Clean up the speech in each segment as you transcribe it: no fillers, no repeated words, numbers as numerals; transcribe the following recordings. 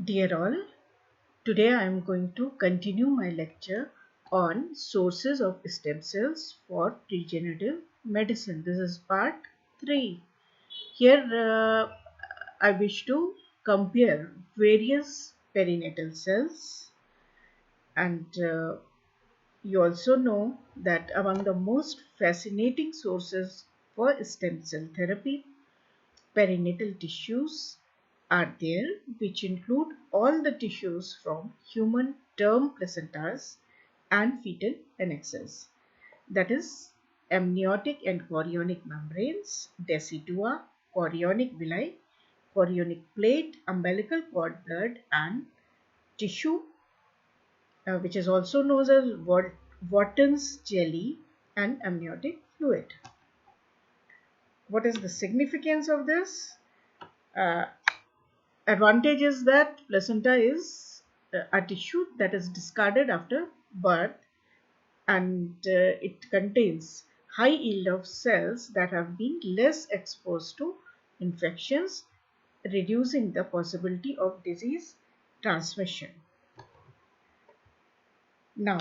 Dear all, today I am going to continue my lecture on sources of stem cells for regenerative medicine. This is part 3. Here I wish to compare various perinatal cells, and you also know that among the most fascinating sources for stem cell therapy, perinatal tissues are there, which include all the tissues from human term placentas and fetal annexes. That is, amniotic and chorionic membranes, decidua, chorionic villi, chorionic plate, umbilical cord blood, and tissue, which is also known as Wharton's jelly and amniotic fluid. What is the significance of this? Uh, Advantage is that placenta is a tissue that is discarded after birth, and it contains high yield of cells that have been less exposed to infections, reducing the possibility of disease transmission. Now,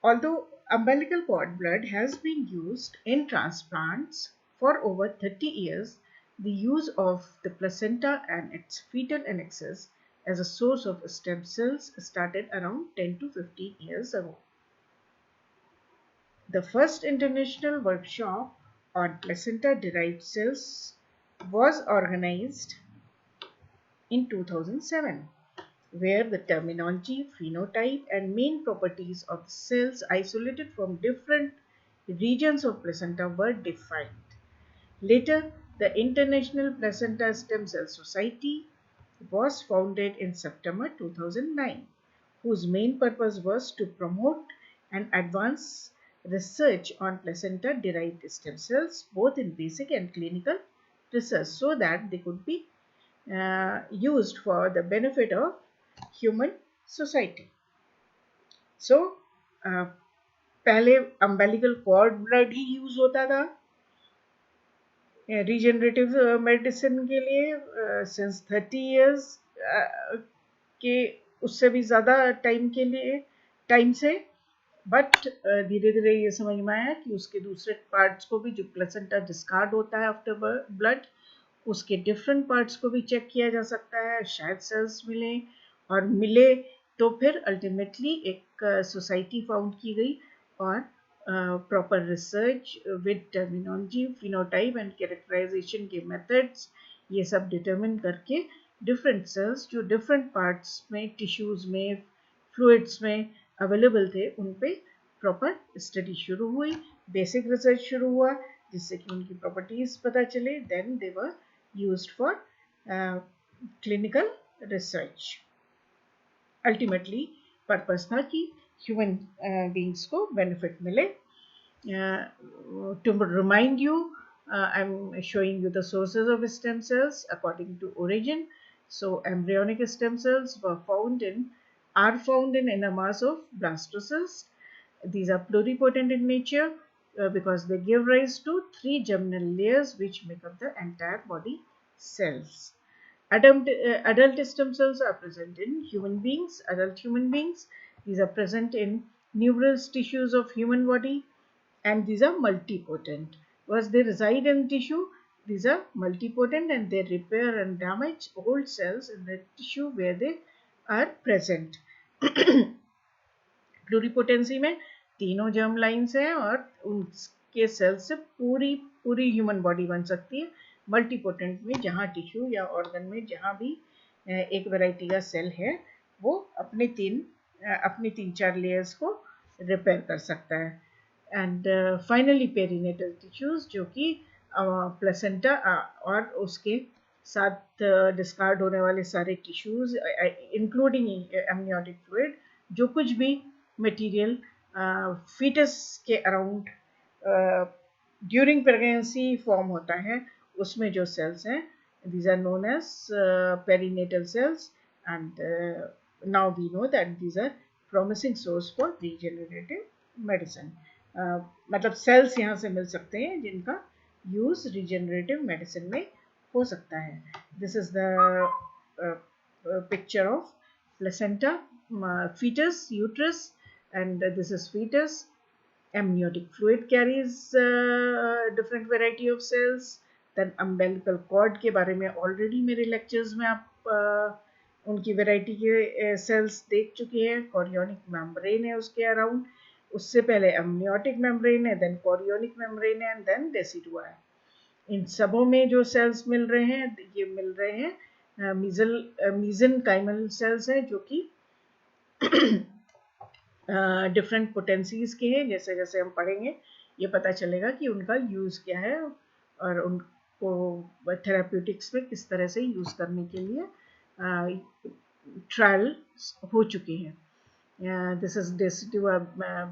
although umbilical cord blood has been used in transplants for over 30 years, the use of the placenta and its fetal annexes as a source of stem cells started around 10 to 15 years ago. The first international workshop on placenta-derived cells was organized in 2007, where the terminology, phenotype, and main properties of the cells isolated from different regions of placenta were defined. Later, the International Placenta Stem Cell Society was founded in September 2009, whose main purpose was to promote and advance research on placenta derived stem cells, both in basic and clinical research, so that they could be used for the benefit of human society. So पहले umbilical cord blood ही use होता था regenerative medicine के लिए since 30 years के उससे भी ज़्यादा time से, बट धीरे धीरे ये समझ में आया कि उसके दूसरे पार्ट्स को भी, जो प्लेसेंटा डिस्कार्ड होता है आफ्टर ब्लड, उसके डिफरेंट पार्ट्स को भी चेक किया जा सकता है, शायद सेल्स मिले, और मिले तो फिर अल्टीमेटली एक सोसाइटी फाउंड की गई और proper research with terminology, phenotype and characterization के मेथड्स, ये सब डिटरमिन करके डिफरेंट सेल्स जो डिफरेंट पार्ट्स में, टिश्यूज में, फ्लूइड्स में अवेलेबल थे, उन पे प्रॉपर स्टडी शुरू हुई, बेसिक रिसर्च शुरू हुआ, जिससे कि उनकी प्रॉपर्टीज पता चले. Then they were used for clinical research. Ultimately purpose था कि ह्यूमन बींग्स को बेनिफिट मिले. To remind you, I am showing you the sources of stem cells according to origin. So embryonic stem cells are found in inner mass of blastocysts. These are pluripotent in nature because they give rise to 3 germinal layers which make up the entire body cells. Adult stem cells are present in adult human beings. These are present in numerous tissues of human body, and these are multipotent. Once they reside in tissue, these are multipotent and they repair and damage old cells in the tissue where they are present. प्लूरिपोटेंसी में तीनों germ lines हैं और उनके cell से पूरी human body बन सकती है. मल्टीपोटेंट में जहाँ टिश्यू या ऑर्गन में जहाँ भी एक वैरायटी का सेल है, वो अपने तीन चार लेयर्स को रिपेयर कर सकता है. एंड फाइनली पेरिनेटल टिश्यूज, जो कि प्लेसेंटा और उसके साथ डिस्कार्ड होने वाले सारे टिश्यूज इंक्लूडिंग एमनियोटिक फ्लूइड, जो कुछ भी मटेरियल फीटस के अराउंड ड्यूरिंग प्रेगनेंसी फॉर्म होता है, उसमें जो सेल्स हैं, these are known as perinatal cells, and now we know that these are promising source for regenerative medicine. मतलब सेल्स यहाँ से मिल सकते हैं जिनका यूज रिजेनरेटिव मेडिसिन में हो सकता है. This is the picture of placenta, fetus, uterus, and this is fetus. Amniotic fluid carries different variety of cells. Then umbilical cord के बारे में already मेरे lectures में आप उनकी variety के cells देख चुके हैं. Chorionic membrane है उसके around. उससे पहले amniotic membrane है, then chorionic membrane है, and then decidua है. इन सबों में जो cells मिल रहे हैं, ये मिल रहे हैं mesenchymal cells हैं, जो कि डिफरेंट पोटेंसीज के हैं. जैसे जैसे हम पढ़ेंगे ये पता चलेगा कि उनका यूज़ क्या है और उनको थेराप्यूटिक्स में किस तरह से यूज़ करने के लिए ट्रायल हो चुके हैं. This is decidua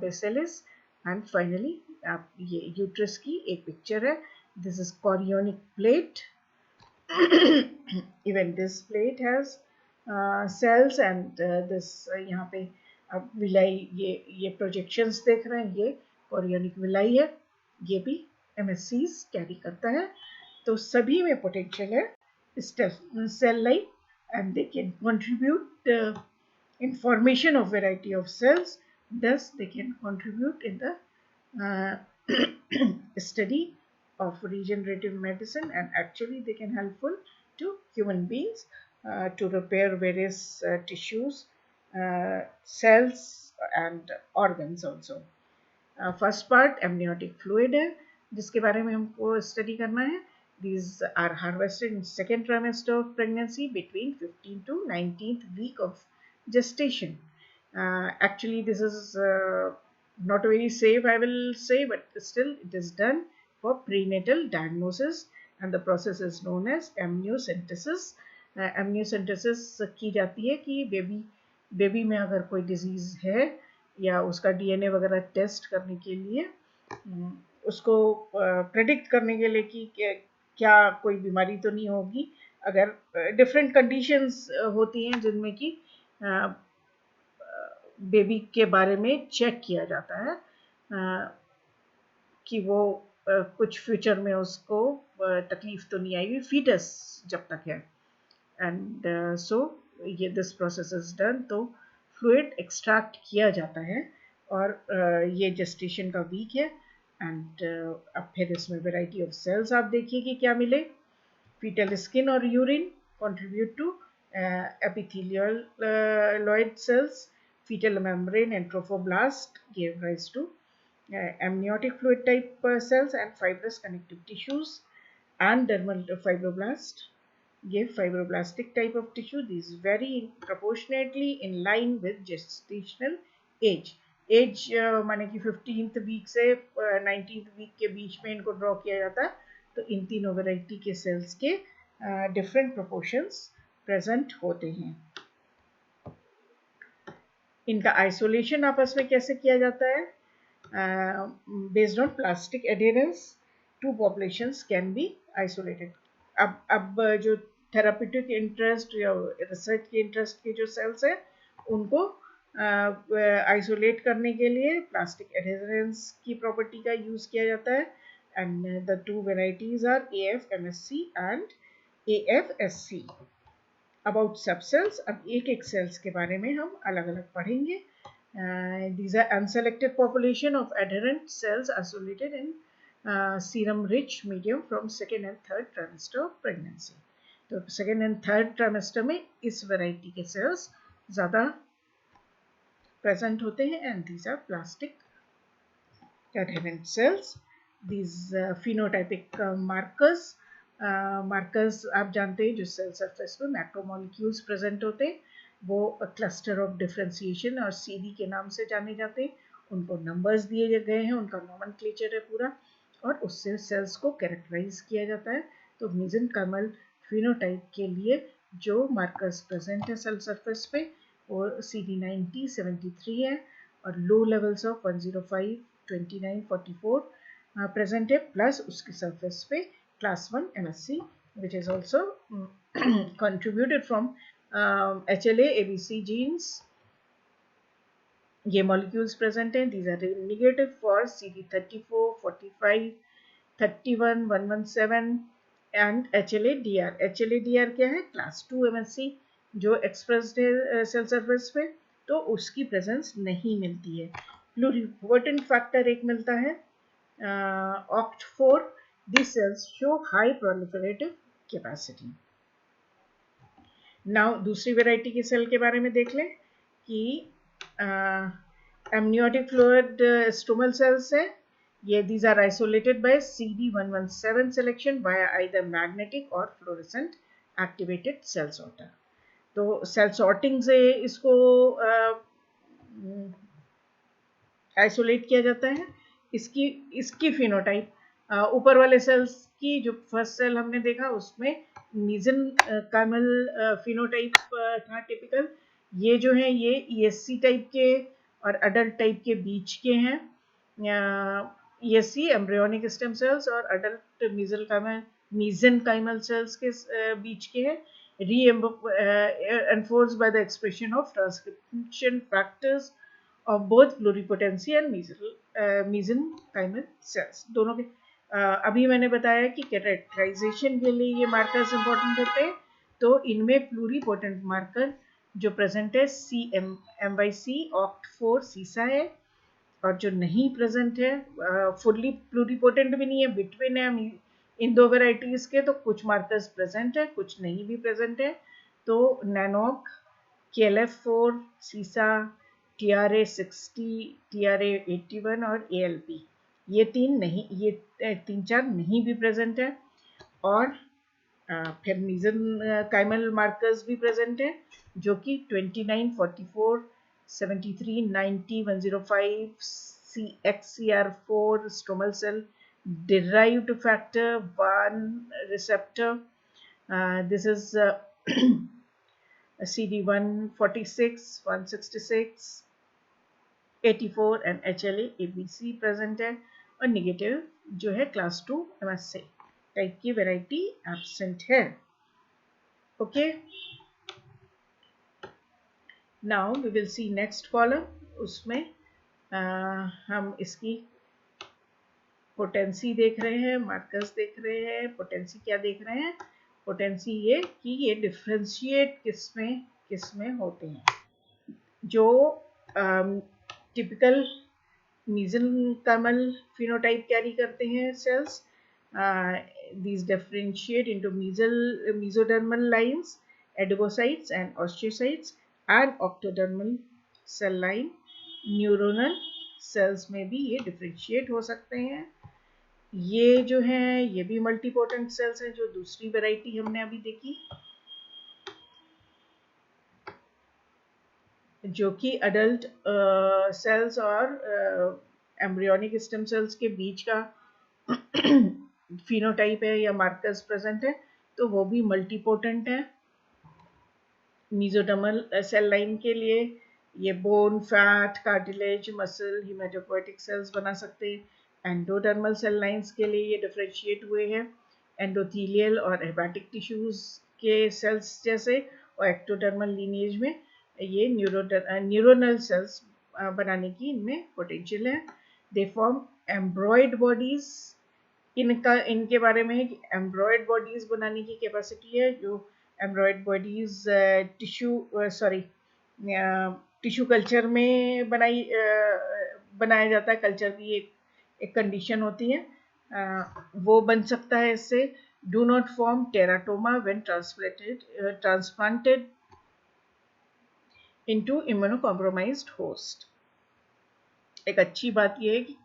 basalis. And finally आप ये यूट्रस की एक पिक्चर है. This is chorionic plate. Even this plate has cells and this यहाँ पे अब विलाई ये प्रोजेक्शंस देख रहे हैं, ये कोरियोनिक विलाई है, ये भी MSCs कैरी करता है. तो सभी में पोटेंशियल है cell line and they can contribute in formation of variety of cells. Thus they can contribute in the study of regenerative medicine, and actually they can helpful to human beings to repair various tissues, cells and organs also. First part amniotic fluid है जिसके बारे में हमको study करना है. These are harvested in second trimester of pregnancy between 15th to 19th week of gestation. Actually this is not very safe, I will say, but still it is done for prenatal diagnosis, and the process is known as amniocentesis. Amniocentesis की जाती है कि baby में अगर कोई disease है या उसका DNA वगैरह टेस्ट करने के लिए, उसको प्रेडिक्ट करने के लिए कि क्या कोई बीमारी तो नहीं होगी. अगर डिफरेंट कंडीशंस होती हैं जिनमें कि बेबी के बारे में चेक किया जाता है कि वो कुछ फ्यूचर में उसको तकलीफ तो नहीं आएगी फीटस जब तक है. एंड सो ये दिस प्रोसेस इज डन. तो फ्लूइड एक्सट्रैक्ट किया जाता है और ये जेस्टेशन का वीक है. एंड अब फिर इसमें वैरायटी ऑफ सेल्स आप देखिए कि क्या मिले. फीटल स्किन और urine contribute to epithelioid cells. Fetal membrane and trophoblast gave rise to amniotic fluid type cells, and fibrous connective tissues and dermal fibroblast gave fibroblastic type of tissue. These vary proportionately in line with gestational age. Age माने कि 15th week से 19th week के बीच में इनको draw किया जाता है. तो इन तीनों वैरायटी के सेल्स के डिफरेंट प्रोपोर्शंस प्रेजेंट होते हैं. इनका आइसोलेशन आपस में कैसे किया जाता है? Based on plastic adherence two populations can be isolated. अब जो थेराप्यूटिक इंटरेस्ट या रिसर्च के इंटरेस्ट के जो सेल्स हैं उनको आइसोलेट करने के लिए प्लास्टिक एडेरेंस की प्रॉपर्टी का यूज किया जाता है. And the two varieties are AF-MSC and AF-SC. About सब सेल्स, अब एक एक सेल्स के बारे में हम अलग अलग पढ़ेंगे. These are unselected population of adherent cells isolated in serum rich medium from second and third trimester of pregnancy. तो second and third trimester में इस variety के cells ज़्यादा present होते हैं. And these are plastic adherent cells. These phenotypic markers आप जानते हैं जो सेल सरफेस पे मैक्रोमोलिक्यूल्स प्रेजेंट होते हैं, वो क्लस्टर ऑफ डिफरेंशिएशन और CD के नाम से जाने जाते हैं. उनको नंबर्स दिए गए हैं, उनका नोमेनक्लेचर है पूरा, और उससे सेल्स को कैरेक्टराइज किया जाता है. तो मेसेंकाइमल फिनोटाइप के लिए जो मार्कर्स प्रेजेंट है सेल सरफेस पे वो CD90 73 है, और लो लेवल्स ऑफ 105 29 44 प्रेजेंट है, प्लस उसके सरफेस पे class 1 MSC, which is also contributed from HLA ABC genes. ये molecules present हैं. These are negative for CD34 45 31 117 and HLA-DR. HLA-DR क्या है? class 2 MSC जो एक्सप्रेस्ड है सेल सरफेस पे, तो उसकी प्रेजेंस नहीं मिलती है। प्लूरिपोटेंट फैक्टर एक मिलता है OCT4, these cells show high proliferative capacity. Now दूसरी वेराइटी के सेल के बारे में देख लें कि amniotic fluid stromal cells है ये, these are isolated by CD117 selection via either magnetic or fluorescent activated cell sorter. तो सेल सॉर्टिंग से इसको आइसोलेट किया जाता है। इसकी फिनोटाइप ऊपर वाले सेल्स की, जो फर्स्ट सेल हमने देखा उसमें मीसेनकाइमल फिनोटाइप था टिपिकल। ये जो है ये ESC टाइप के और अडल्ट टाइप के बीच के हैं। ESC एम्ब्रियोनिक स्टेम सेल्स और अडल्ट मीसेनकाइमल सेल्स के बीच के हैं। reinforced by the expression of transcription factors of both pluripotency and mesenchymal cells दोनों के। अभी मैंने बताया कि कैरेक्टराइजेशन के लिए ये मार्कर्स इंपॉर्टेंट होते हैं, तो इनमें प्लूरिपोटेंट मार्कर जो प्रेजेंट है MYC OCT4 सीसा है, और जो नहीं प्रेजेंट है फुल्ली प्लूरिपोटेंट भी नहीं है, बिटवीन है इन दो वेराइटीज के, तो कुछ मार्कर्स प्रेजेंट है कुछ नहीं भी प्रेजेंट है। तो नैनोक, KLF4 सीसा, TRA60, TRA81 और ALP, ये तीन चार नहीं भी प्रेजेंट है। और फिर मीसेनकाइमल मार्कर्स भी प्रेजेंट है जो कि 29, 44, 73, 90, 105, CXCR4 stromal cell derived factor 1 receptor. This is CD146, 166, 84 and HLA ABC present है। और निगेटिव जो है क्लास 2 MSA टाइप की वेराइटी एब्सेंट है। Okay, now we will see next column. उसमें हम इसकी पोटेंसी देख रहे हैं, मार्कर्स देख रहे हैं। पोटेंसी क्या देख रहे हैं? पोटेंसी ये कि ये डिफ्रेंशिएट किसमें होते हैं। जो टिपिकल mesenchymal phenotype कैरी करते हैं sales, these differentiate into mesodermal lines, adipocytes and osteocytes and octodermal cell line. Neuronal cells में भी ये डिफ्रेंशिएट हो सकते हैं। ये जो है ये भी मल्टीपोटेंट सेल्स हैं, जो दूसरी वैरायटी हमने अभी देखी, जो कि अडल्ट सेल्स और एम्ब्रियोनिक स्टेम सेल्स के बीच का फिनोटाइप है या मार्कर्स प्रेजेंट है, तो वो भी मल्टीपोटेंट है। मीजोडर्मल सेल लाइन के लिए ये bone, fat, cartilage, muscle, haematopoietic cells बना सकते हैं। एंडोडर्मल सेल लाइंस के लिए ये डिफरेंशिएट हुए हैं एंडोथीलियल और हेपेटिक टिश्यूज के सेल्स जैसे, और एक्टोडर्मल लीनिएज में ये न्यूरोनल सेल्स बनाने की इनमें पोटेंशियल है। They form embryoid bodies. इनके बारे में है कि एम्ब्रॉयड बॉडीज बनाने की कैपेसिटी है। जो एम्ब्रॉयड बॉडीज टिश्यू कल्चर में बनाया जाता है। कल्चर की एक कंडीशन होती है, वो बन सकता है इससे। Do not form teratoma when transplanted into immunocompromised host. एक अच्छी बात यह है कि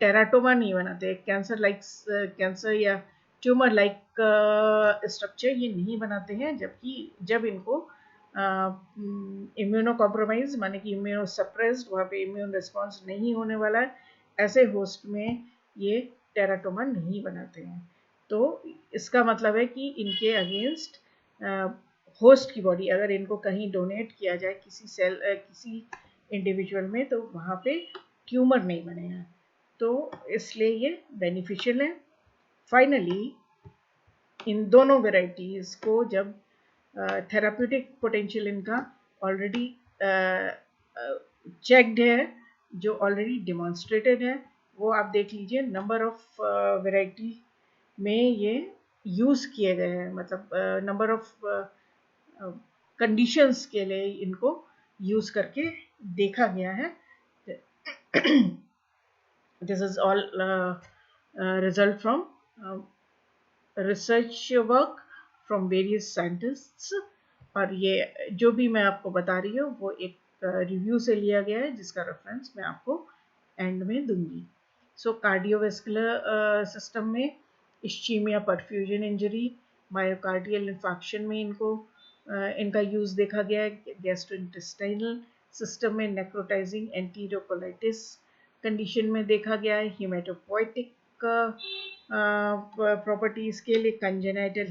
टेराटोमा नहीं बनाते, कैंसर या ट्यूमर लाइक स्ट्रक्चर ये नहीं बनाते हैं, जबकि जब इनको इम्यूनो कॉम्प्रोमाइज माने कि इम्यूनो सप्रेस्ड, वहाँ पे इम्यून रिस्पॉन्स नहीं होने वाला है, ऐसे होस्ट में ये टेराटोमा नहीं बनाते हैं। तो इसका मतलब है कि इनके अगेंस्ट होस्ट की बॉडी अगर इनको कहीं डोनेट किया जाए किसी इंडिविजुअल में, तो वहाँ पे ट्यूमर नहीं बनेगा, तो इसलिए ये बेनिफिशियल है। फाइनली इन दोनों वेराइटीज़ को जब थेराप्यूटिक पोटेंशियल इनका ऑलरेडी चेक्ड है, जो ऑलरेडी डिमॉन्स्ट्रेटेड है, वो आप देख लीजिए। नंबर ऑफ वेराइटी में ये यूज़ किए गए हैं, मतलब नंबर ऑफ कंडीशंस के लिए इनको यूज करके देखा गया है. This is all result from research work from various scientists. और ये जो भी मैं आपको बता रही हूँ वो एक रिव्यू से लिया गया है जिसका रेफरेंस मैं आपको एंड में दूंगी. सो कार्डियोवेस्कुलर सिस्टम में इश्चीमिया परफ्यूजन इंजरी, मायोकार्डियल इन्फाक्शन में इनका यूज देखा गया है. गैस्ट्रोइंटेस्टाइनल सिस्टम में नेक्रोटाइजिंग एंटीरोकोलाइटिस कंडीशन में देखा गया है. हीमेटोपोइटिक प्रॉपर्टीज के लिए कंजेनाइटल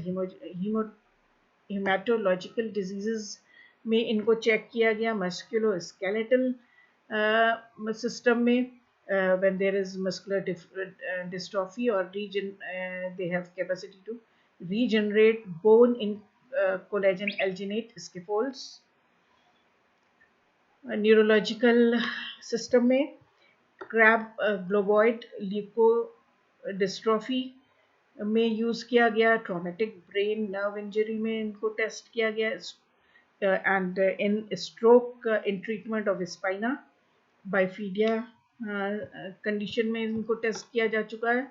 hematological diseases में इनको चेक किया गया. musculoskeletal system में when there is muscular dystrophy or they have capacity to regenerate bone in collagen alginate scaffolds. Neurological system में crab globoid leukodystrophy में यूज किया गया. ट्रॉमेटिक ब्रेन नर्व इंजरी में इनको टेस्ट किया गया. And in stroke in treatment of spina bifida condition में इनको टेस्ट किया जा चुका है.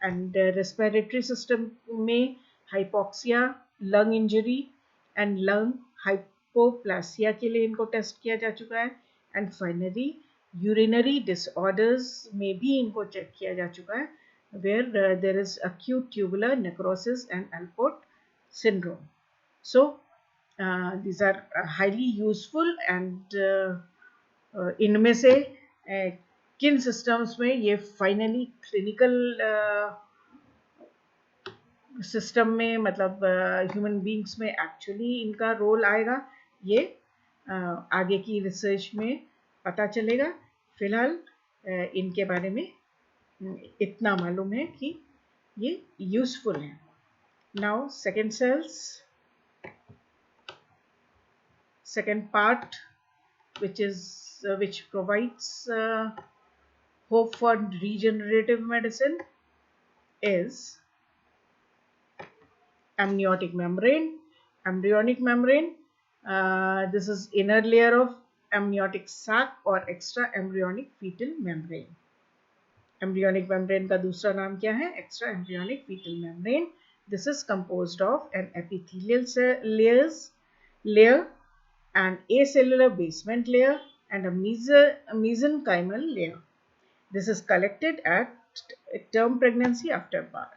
एंड रेस्पिरेटरी सिस्टम में hypoxia, lung injury and lung hypoplasia के लिए इनको टेस्ट किया जा चुका है. एंड फाइनली यूरिनरी डिसऑर्डर्स में भी इनको चेक किया जा चुका है where there is acute tubular necrosis and Alport syndrome. So these are highly useful and इनमें से किन सिस्टम्स में ये फाइनली क्लिनिकल सिस्टम में मतलब ह्यूमन बींग्स में एक्चुअली इनका रोल आएगा, ये आगे की रिसर्च में पता चलेगा. फिलहाल इनके बारे में इतना मालूम है कि ये यूजफुल है. Now second part which provides hope for regenerative medicine is amniotic membrane. Embryonic membrane, this is inner layer of amniotic sac or extra embryonic fetal membrane. Embryonic membrane का दूसरा नाम क्या है? Extra embryonic fetal membrane. This is composed of an epithelial layer, an acellular basement layer, and a mesenchymal layer. This is collected at term pregnancy after birth.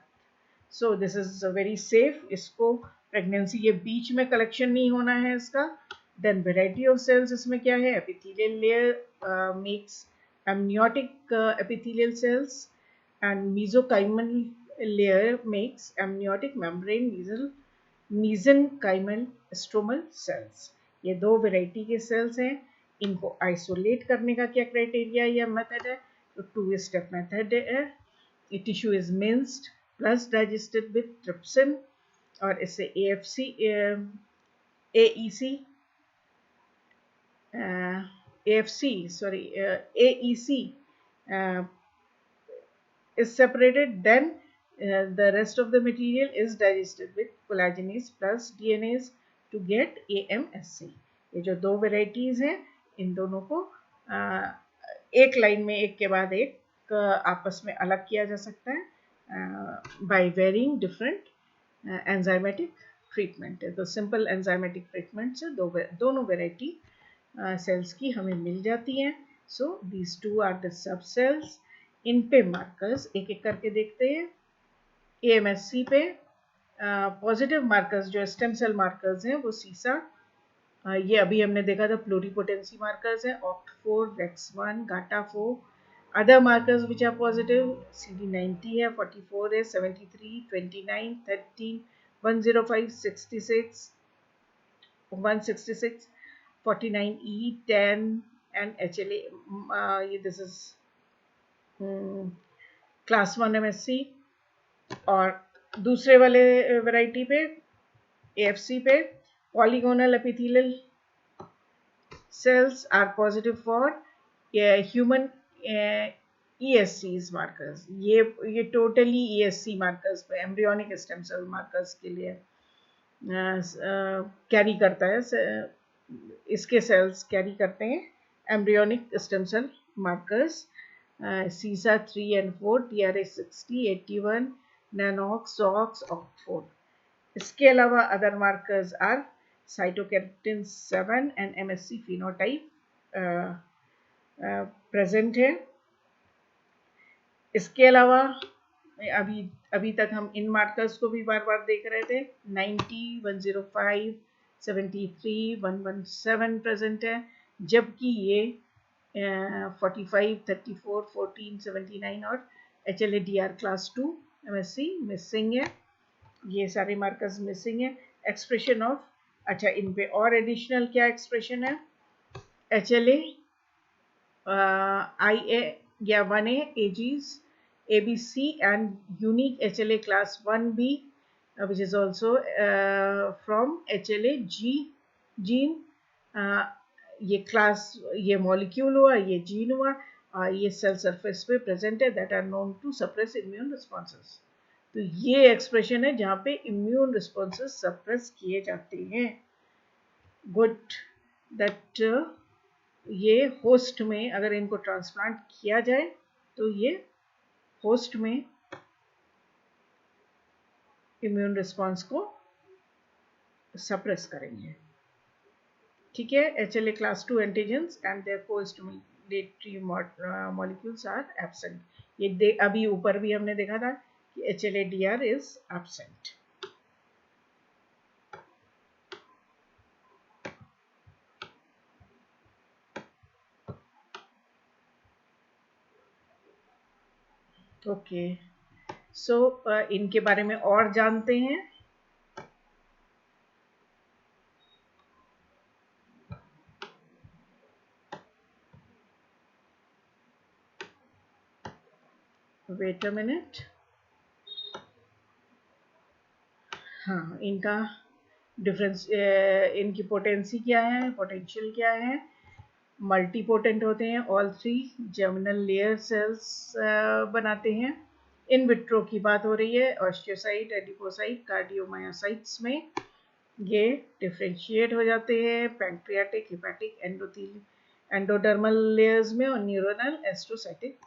So this is very safe. इसको pregnancy के बीच में collection नहीं होना है इसका. Then variety of cells इसमें क्या है? Epithelial layer makes amniotic epithelial cells and mesenchymal layer makes amniotic membrane mesenchymal stromal cells. ये दो वैरायटी के सेल्स हैं. इनको आइसोलेट करने का क्या क्राइटेरिया या मेथड है? तो 2 स्टेप मेथड है. Tissue is minced plus digested with trypsin और इससे AEC is separated. Then the rest of the material is digested with collagenase plus DNase to get AMSC. ये जो दो वेराइटीज हैं इन दोनों को एक लाइन में एक के बाद एक आपस में अलग किया जा सकता है by varying different enzymatic treatment. तो सिंपल एंजाइमेटिक ट्रीटमेंट से दोनों वेराइटी सेल्स की हमें मिल जाती हैं. So these two are the sub cells. इन पे मार्कर्स एक एक करके देखते हैं. AMSC पे पॉजिटिव मार्कर्स जो स्टेम सेल मार्कर्स हैं वो सीसा, ये अभी हमने देखा था प्लूरिपोटेंसी मार्कर्स है, OCT4, REX1, GATA4. Other markers which are positive CD90 है, 44 है, 73, 29, 13, 105, 66, 166, 49E, 10 and HLA. This is class 1 MSC. और दूसरे वाले वैरायटी पे AFC पे polygonal epithelial cells are positive for human ESCs markers. ये totally ESC markers पे embryonic stem cell markers के लिए. कैरी करता है, इसके सेल्स कैरी करते हैं एम्ब्रियोनिक स्टेम सेल मार्कर्स सीसा 3 and 4, TRA 60, 81, नैनॉक्स, सॉक्स, ऑक्ट4। इसके अलावा other markers are cytokeratin 7 and MSC phenotype present है। इसके अलावा अभी अभी तक हम इन मार्कर्स को भी बार बार देख रहे थे। 90, 105, 73, 117 प्रेजेंट है, जबकि ये 45, 34, 14, 79 और HLA-DR क्लास 2 MSC मिसिंग है। ये सारे मार्कर्स मिसिंग है। एक्सप्रेशन ऑफ, अच्छा इन पे और एडिशनल क्या एक्सप्रेशन है? HLA IA या 1A AGs, ABC and unique HLA class 1B which is also from HLA G gene। ये क्लास, ये मॉलिक्यूल हुआ, ये जीन हुआ, ये सेल सरफेस पे प्रेजेंट है, that are known to suppress immune responses. तो ये एक्सप्रेशन है जहाँ पे इम्यून रिस्पॉन्सेस सप्रेस किए जाते हैं। गुड, दैट ये होस्ट में अगर इनको ट्रांसप्लांट किया जाए तो ये होस्ट में इम्यून रिस्पॉन्स को सप्रेस करेंगे। ठीक है, HLA class 2 antigens and their co-stimulatory molecules are absent। ये अभी ऊपर भी हमने देखा था कि HLA-DR is absent। ओके, सो इनके बारे में और जानते हैं। Wait a minute. हाँ, इनका डिफरेंस, इनकी पोटेंसी क्या है, पोटेंशियल क्या है? मल्टीपोटेंट होते हैं, all three germinal layer cells बनाते हैं। इन विट्रो की बात हो रही है, ऑस्टियोसाइट, एडिपोसाइट, कार्डियोमायोसाइट्स में ये डिफ्रेंशिएट हो जाते हैं पैंक्रियाटिक, हिपैटिक, एंडोडर्मल लेयर्स में और न्यूरोनल एस्ट्रोसाइटिक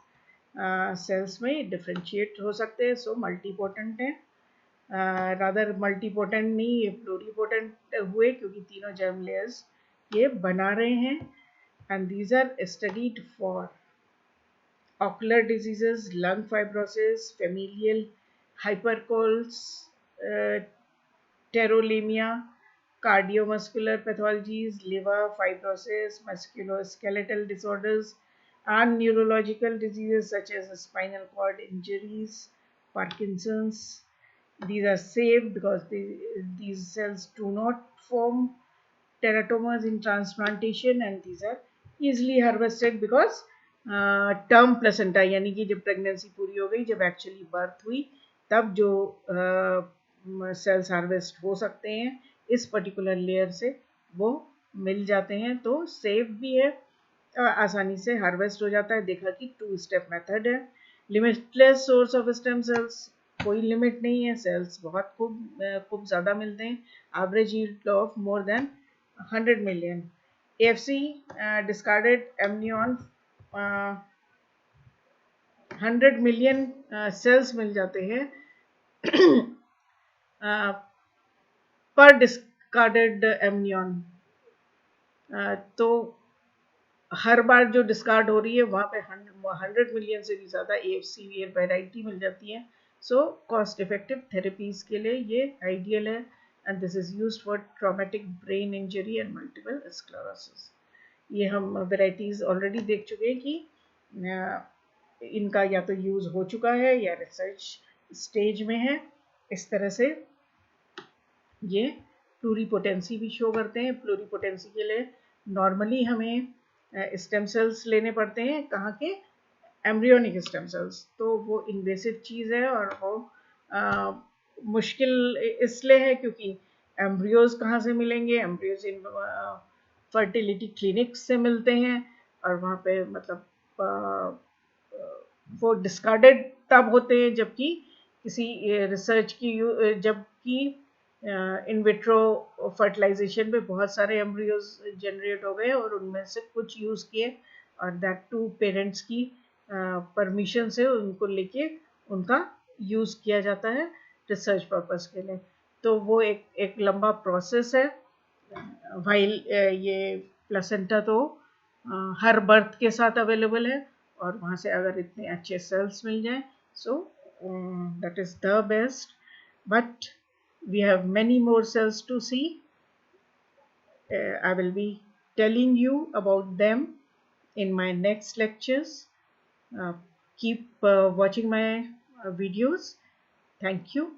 सेल्स में डिफ्रेंशिएट हो सकते हैं। सो मल्टीपोटेंट है, रादर मल्टीपोटेंट नहीं, ये प्लूरीपोटेंट हुए क्योंकि तीनों जर्म लेयर्स ये बना रहे हैं। And these are studied for ocular diseases, lung fibrosis, familial hypercholesterolemia, cardiovascular pathologies, liver fibrosis, musculoskeletal disorders, and neurological diseases such as spinal cord injuries, Parkinson's. These are safe because these cells do not form teratomas in transplantation and these are easily harvested because term placenta, यानी कि जब pregnancy पूरी हो गई, जब actually birth हुई, तब जो सेल्स हार्वेस्ट हो सकते हैं इस पर्टिकुलर लेयर से वो मिल जाते हैं। तो सेफ भी है, आसानी से हार्वेस्ट हो जाता है। देखा कि 2 स्टेप मेथड है। Limitless source of stem cells, कोई लिमिट नहीं है, सेल्स बहुत खूब ज़्यादा मिलते हैं। Average yield of more than 100 million। AFC discarded amnion 100 million cells मिल जाते हैं पर डिस्कार्डेड एमनियन। तो हर बार जो डिस्कार्ड हो रही है वहाँ पे 100 मिलियन से भी ज़्यादा AFC वैरायटी मिल जाती है। सो कॉस्ट इफेक्टिव थेरेपीज के लिए ये आइडियल है and this is used for traumatic brain injury and multiple sclerosis। ये हम वेराइटीज़ ऑलरेडी देख चुके हैं कि इनका या तो यूज़ हो चुका है या रिसर्च स्टेज में है। इस तरह से ये प्लूरीपोटेंसी भी शो करते हैं। प्लूरीपोटेंसी के लिए नॉर्मली हमें स्टेम सेल्स लेने पड़ते हैं, कहाँ के? Embryonic stem cells. तो वो इन्वेसिव चीज़ है और वो मुश्किल इसलिए है क्योंकि एम्ब्रियोज कहाँ से मिलेंगे? एम्ब्रियोज इन फर्टिलिटी क्लिनिक्स से मिलते हैं और वहाँ पे मतलब वो डिस्कार्डेड तब होते हैं जबकि किसी रिसर्च की जबकि इन विट्रो फर्टिलाइजेशन में बहुत सारे एम्ब्रियोज जनरेट हो गए और उनमें से कुछ यूज़ किए और दैट टू पेरेंट्स की परमिशन से उनको लेके उनका यूज़ किया जाता है रिसर्च पर्पस के लिए। तो वो एक लंबा प्रोसेस है। वाइल ये प्लेसेंटा तो हर बर्थ के साथ अवेलेबल है और वहाँ से अगर इतने अच्छे सेल्स मिल जाएं so that is the best, but we have many more cells to see. I will be telling you about them in my next lectures. Uh, keep watching my videos. Thank you.